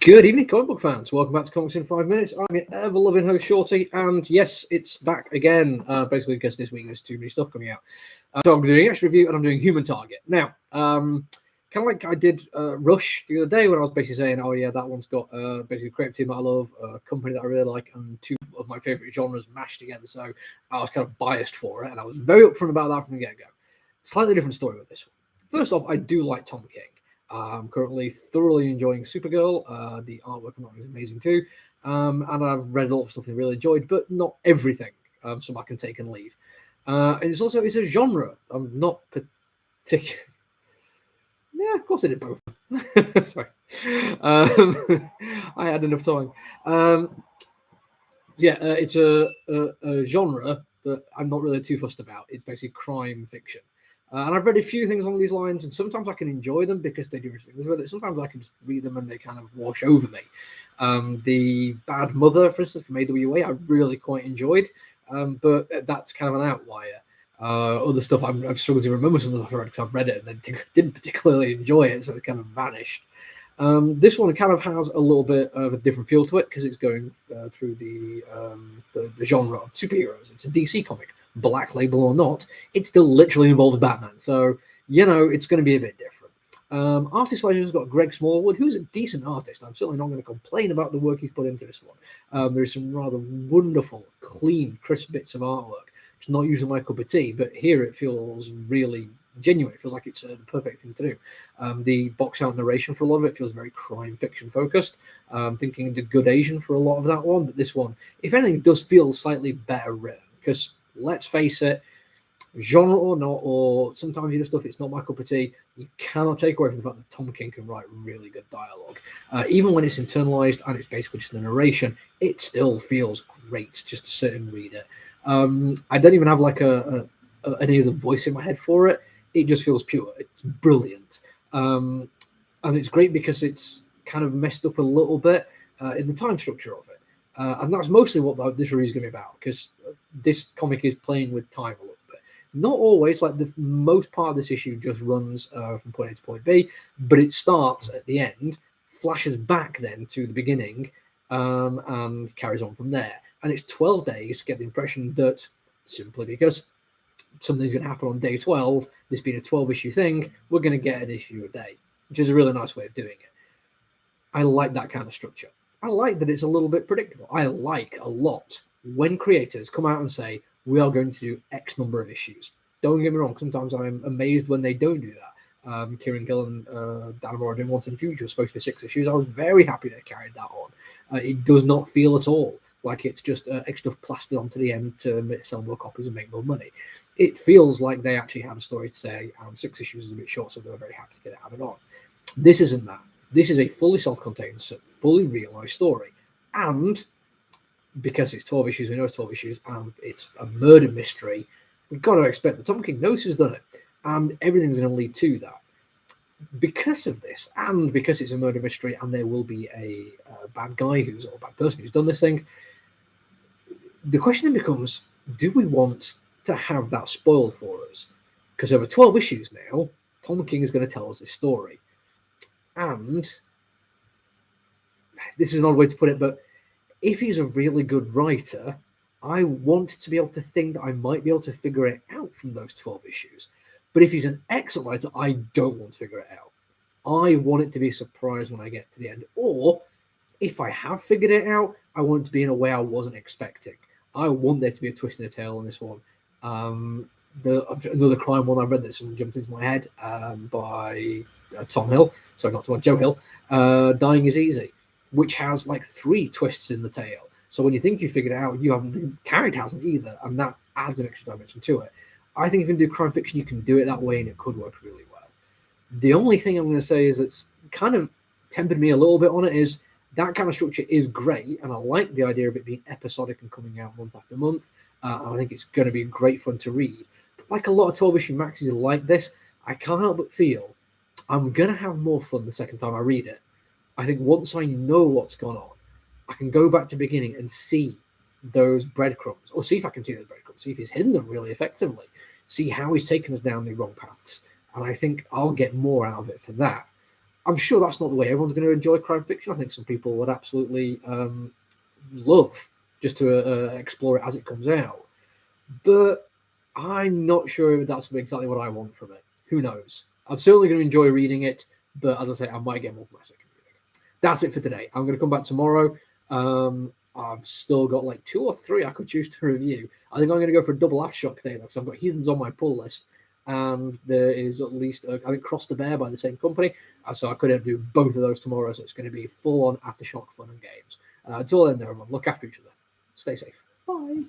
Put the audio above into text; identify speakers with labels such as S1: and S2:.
S1: Good evening, comic book fans. Welcome back to Comics in 5 Minutes. I'm your ever-loving host, Shorty, and yes, it's back again, basically because this week there's too many stuff coming out. So I'm doing Extra Review, and I'm doing Human Target. Now, kind of like I did Rush the other day when I was basically saying, oh yeah, that one's got basically a creative team that I love, a company that I really like, and two of my favourite genres mashed together, so I was kind of biased for it, and I was very upfront about that from the get-go. Slightly different story with this one. First off, I do like Tom King. I'm currently thoroughly enjoying Supergirl. The artwork on that is amazing too. And I've read a lot of stuff I really enjoyed, but not everything. Some I can take and leave. And it's a genre. I'm not particular. Yeah, of course I did both. Sorry. I had enough time. It's a genre that I'm not really too fussed about. It's basically crime fiction. And I've read a few things along these lines, and sometimes I can enjoy them because they do things with it. Sometimes I can just read them and they kind of wash over me. The Bad Mother, for instance, from AWA, I really quite enjoyed, but that's kind of an outlier. Other stuff I've struggled to remember some of the stuff I've read because I've read it and then didn't particularly enjoy it, so it kind of vanished. This one kind of has a little bit of a different feel to it because it's going through the genre of superheroes. It's a DC comic. Black label or not, it still literally involves Batman. So, it's going to be a bit different. Artist-wise, we've got Greg Smallwood, who's a decent artist. I'm certainly not going to complain about the work he's put into this one. There's some rather wonderful, clean, crisp bits of artwork. It's not usually my cup of tea, but here it feels really genuine. It feels like it's the perfect thing to do. The box out narration for a lot of it feels very crime fiction focused. Thinking The Good Asian for a lot of that one, but this one, if anything, does feel slightly better written because let's face it, genre or not, or sometimes you do stuff, it's not my cup of tea. You cannot take away from the fact that Tom King can write really good dialogue. Even when it's internalized and it's basically just a narration, it still feels great just to sit and read it. I don't even have like any other voice in my head for it. It just feels pure. It's brilliant. And it's great because it's kind of messed up a little bit in the time structure of it. And that's mostly what this review is going to be about, because this comic is playing with time a little bit. Not always, like the most part of this issue just runs from point A to point B, but it starts at the end, flashes back then to the beginning, and carries on from there. And it's 12 days to get the impression that simply because something's going to happen on day 12, this being a 12-issue thing, we're going to get an issue a day, which is a really nice way of doing it. I like that kind of structure. I like that it's a little bit predictable. I like a lot when creators come out and say, we are going to do X number of issues. Don't get me wrong, sometimes I'm amazed when they don't do that. Kieran Gill and Dan Mora doing Once in the Future was supposed to be 6 issues. I was very happy they carried that on. It does not feel at all like it's just extra stuff plastered onto the end to sell more copies and make more money. It feels like they actually had a story to say, and 6 issues is a bit short, so they were very happy to get it added on. This isn't that. This is a fully self-contained, fully realized story. And because it's 12 issues, we know it's 12 issues, and it's a murder mystery, we've got to expect that Tom King knows who's done it, and everything's going to lead to that. Because of this, and because it's a murder mystery, and there will be a bad guy or a bad person who's done this thing, the question then becomes, do we want to have that spoiled for us? Because over 12 issues now, Tom King is going to tell us this story. And this is an odd way to put it, but if he's a really good writer, I want to be able to think that I might be able to figure it out from those 12 issues. But if he's an excellent writer, I don't want to figure it out. I want it to be a surprise when I get to the end. Or if I have figured it out, I want it to be in a way I wasn't expecting. I want there to be a twist in the tail on this one. Another crime one I read that jumped into my head by Tom Hill, sorry, not Tom, Joe Hill, Dying is Easy, which has like 3 twists in the tail. So when you think you figured it out, you haven't, the character hasn't either, and that adds an extra dimension to it. I think if you can do crime fiction, you can do it that way, and it could work really well. The only thing I'm going to say is that's kind of tempered me a little bit on it is that kind of structure is great, and I like the idea of it being episodic and coming out month after month. And I think it's going to be great fun to read. But like a lot of 12-issue maxis like this, I can't help but feel I'm going to have more fun the second time I read it. I think once I know what's gone on, I can go back to the beginning and see those breadcrumbs, or see if I can see those breadcrumbs, see if he's hidden them really effectively, see how he's taken us down the wrong paths. And I think I'll get more out of it for that. I'm sure that's not the way everyone's going to enjoy crime fiction. I think some people would absolutely love just to explore it as it comes out. But I'm not sure that's exactly what I want from it. Who knows? I'm certainly going to enjoy reading it, but as I say, I might get more from my second reading. That's it for today. I'm going to come back tomorrow. I've still got like 2 or 3 I could choose to review. I think I'm going to go for a double Aftershock today, though, because I've got Heathens on my pull list. And there is at least, I think, Cross the Bear by the same company. So I couldn't do both of those tomorrow. So it's going to be full on Aftershock fun and games. Until then, everyone, look after each other. Stay safe. Bye.